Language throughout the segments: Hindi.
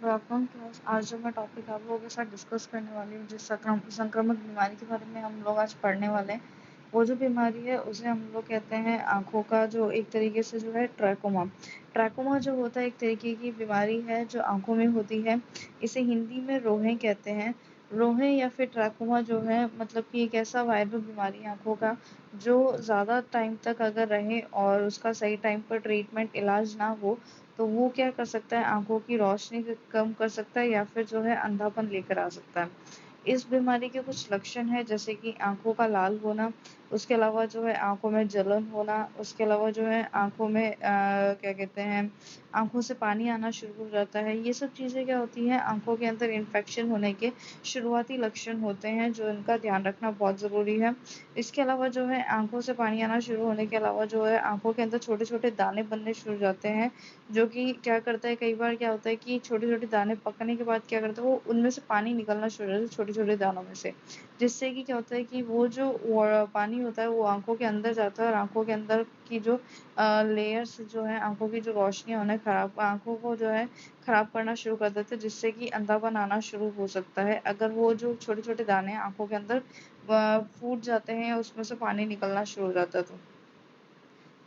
Good afternoon class. आज जो मैं टॉपिक आप लोगों के साथ डिस्कस करने वाली हूँ, जिस संक्रामक बीमारी के बारे में हम लोग आज पढ़ने वाले हैं, वो जो बीमारी है उसे हम लोग कहते हैं आंखों का जो एक तरीके से जो है ट्रैकोमा। ट्रैकोमा जो होता है एक तरीके की बीमारी है जो आंखों में होती है। इसे हिंदी में रोहे कहते हैं। रोहे या फिर ट्रैकोमा जो है मतलब कि एक ऐसा वायरल बीमारी है आंखों का जो ज़्यादा टाइम तक अगर रहे और उसका सही टाइम पर ट्रीटमेंट इलाज ना हो तो वो क्या कर सकता है, आंखों की रोशनी कम कर सकता है या फिर जो है अंधापन लेकर आ सकता है। इस बीमारी के कुछ लक्षण हैं जैसे कि आंखों का लाल होना, उसके अलावा जो है आंखों में जलन होना, उसके अलावा जो है आंखों में क्या कहते हैं, आंखों से पानी आना शुरू हो जाता है। ये सब चीज़ें क्या होती हैं, आंखों के अंदर इन्फेक्शन होने के शुरुआती लक्षण होते हैं जो इनका ध्यान रखना बहुत ज़रूरी है। इसके अलावा जो है आंखों से पानी आना शुरू होने के अलावा जो है आंखों के अंदर छोटे छोटे दाने बनने शुरू हो जाते हैं, जो कि क्या करता है, कई बार क्या होता है कि छोटे-छोटे दाने पकने के बाद क्या करता है, वो उनमें से पानी निकलना शुरू हो जाता है छोटे-छोटे दानों में से। जिससे कि क्या होता है कि वो जो पानी होता है वो आँखों के अंदर जाता है और आँखों के अंदर की जो लेयर्स जो है, आँखों की जो रोशनी है उन्हें खराब, आँखों को जो है खराब करना शुरू कर देते हैं, जिससे कि अंधापन आना शुरू हो सकता है। अगर वो जो छोटे-छोटे दाने आँखों के अंदर फूट जाते हैं या उसमें से पानी निकलना शुरू हो जाता है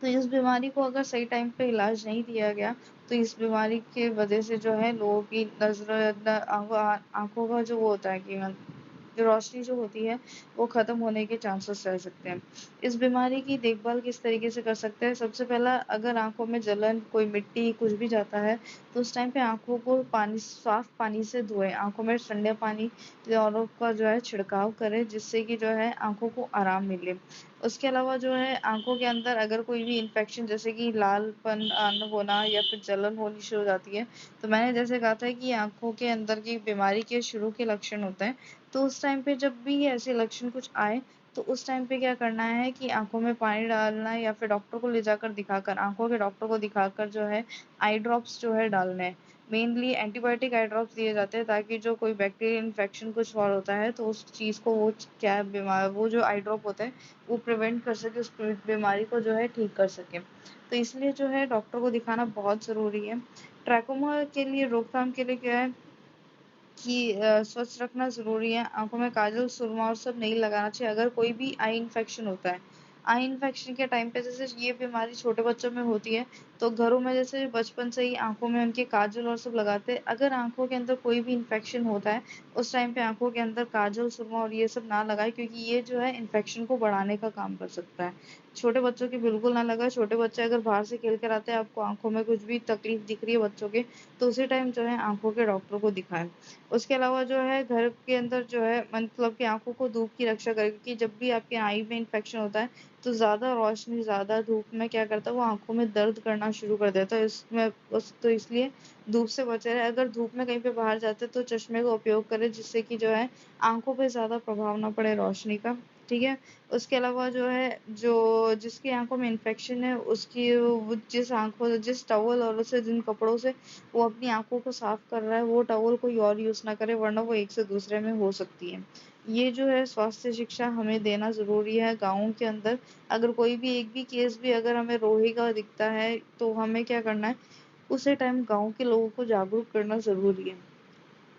तो इस बीमारी को अगर सही टाइम पे इलाज नहीं दिया गया तो इस बीमारी के वजह से जो है लोगों की आंखों का जो वो होता है कि जो रोशनी जो होती है वो खत्म होने के चांसेस रह सकते हैं। इस बीमारी की देखभाल किस तरीके से कर सकते हैं? सबसे पहला, अगर आंखों में जलन, कोई मिट्टी कुछ भी जाता है तो उस टाइम पे आंखों को साफ पानी से धोएं, आंखों में ठंडे पानी और का जो है छिड़काव करें, जिससे कि जो है आंखों को आराम मिले। उसके अलावा जो है आँखों के अंदर अगर कोई भी इन्फेक्शन जैसे कि लालपन होना या फिर जलन होनी शुरू हो जाती है, तो मैंने जैसे कहा था कि आँखों के अंदर की बीमारी के शुरू के लक्षण होते हैं, तो उस टाइम पे जब भी ऐसे लक्षण कुछ आए, तो उस टाइम पे क्या करना है कि आँखों में पानी डालना है या फिर डॉक्टर को ले जाकर दिखाकर, आँखों के डॉक्टर को दिखाकर जो है आई ड्रॉप्स जो है डालने हैं। मेनली एंटीबायोटिक आई ड्रॉप्स दिए जाते हैं ताकि जो कोई बैक्टीरियल इन्फेक्शन कुछ और होता है तो उस चीज़ को वो क्या बीमार वो जो आई ड्रॉप होता है वो प्रिवेंट कर सके, उस बीमारी को जो है ठीक कर सके। तो इसलिए जो है डॉक्टर को दिखाना बहुत ज़रूरी है। ट्रैकोमा के लिए रोकथाम के लिए क्या है कि स्वच्छ रखना ज़रूरी है। आँखों में काजल, सुरमा और सब नहीं लगाना चाहिए। अगर कोई भी आई इन्फेक्शन होता है, आई इन्फेक्शन के टाइम पे जैसे ये बीमारी छोटे बच्चों में होती है, तो घरों में जैसे बचपन से ही आँखों में उनके काजल और सब लगाते हैं। अगर आँखों के अंदर कोई भी इन्फेक्शन होता है, उस टाइम पे आँखों के अंदर काजल, सुरमा और ये सब ना लगाएँ, क्योंकि ये जो है इन्फेक्शन को बढ़ाने का काम कर सकता है। छोटे बच्चों की बिल्कुल ना लगाएँ। छोटे बच्चे अगर बाहर से खेल कर आते हैं, आपको आँखों में कुछ भी तकलीफ दिख रही है बच्चों के, तो उसी टाइम जो है आँखों के डॉक्टर को दिखाएँ। उसके अलावा जो है घर के अंदर जो है मतलब कि आँखों को धूप की रक्षा करे, क्योंकि जब भी आपके आई में इन्फेक्शन होता है तो ज़्यादा रोशनी, ज़्यादा धूप में क्या करता है, वो आँखों में दर्द करना शुरू कर देता है। इसमें उस तो इसलिए धूप से बचे रहें। अगर धूप में कहीं पे बाहर जाते हैं तो चश्मे का उपयोग करें, जिससे कि जो है आँखों पे ज़्यादा प्रभाव ना पड़े रोशनी का। ठीक है? उसके अलावा जो है जो जिसकी आँखों में इन्फेक्शन है उसकी वो जिस टॉवल और उसे जिन कपड़ों से वो अपनी आँखों को साफ कर रहा है, वो टॉवल कोई और यूज़ ना करे, वरना वो एक से दूसरे में हो सकती है। ये जो है स्वास्थ्य शिक्षा हमें देना ज़रूरी है गाँव के अंदर। अगर कोई भी एक भी केस भी अगर हमें रोहे का दिखता है, तो हमें क्या करना है, उसी टाइम गाँव के लोगों को जागरूक करना ज़रूरी है।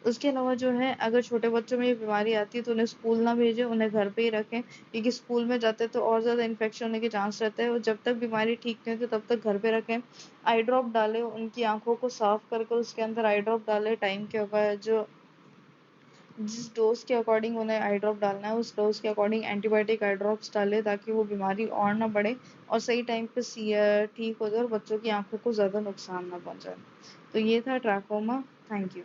उसके अलावा जो है अगर छोटे बच्चों में ये बीमारी आती है तो उन्हें स्कूल ना भेजें, उन्हें घर पे ही रखें, क्योंकि स्कूल में जाते हैं तो और ज़्यादा इन्फेक्शन होने के चांस रहते हैं, और जब तक बीमारी ठीक नहीं होती तब तक घर पे रखें। आई ड्रॉप डालें, उनकी आँखों को साफ कर उसके अंदर आई ड्रॉप डालें, टाइम के जो जिस डोज़ के अकॉर्डिंग उन्हें आई ड्रॉप डालना है, उस डोज़ के अकॉर्डिंग एंटीबायोटिक आई ड्रॉप्स डालें, ताकि वो बीमारी और ना बढ़े और सही टाइम पे ठीक हो जाए और बच्चों की आँखों को ज़्यादा नुकसान ना पहुँचाए। तो ये था ट्रैकोमा। Thank you.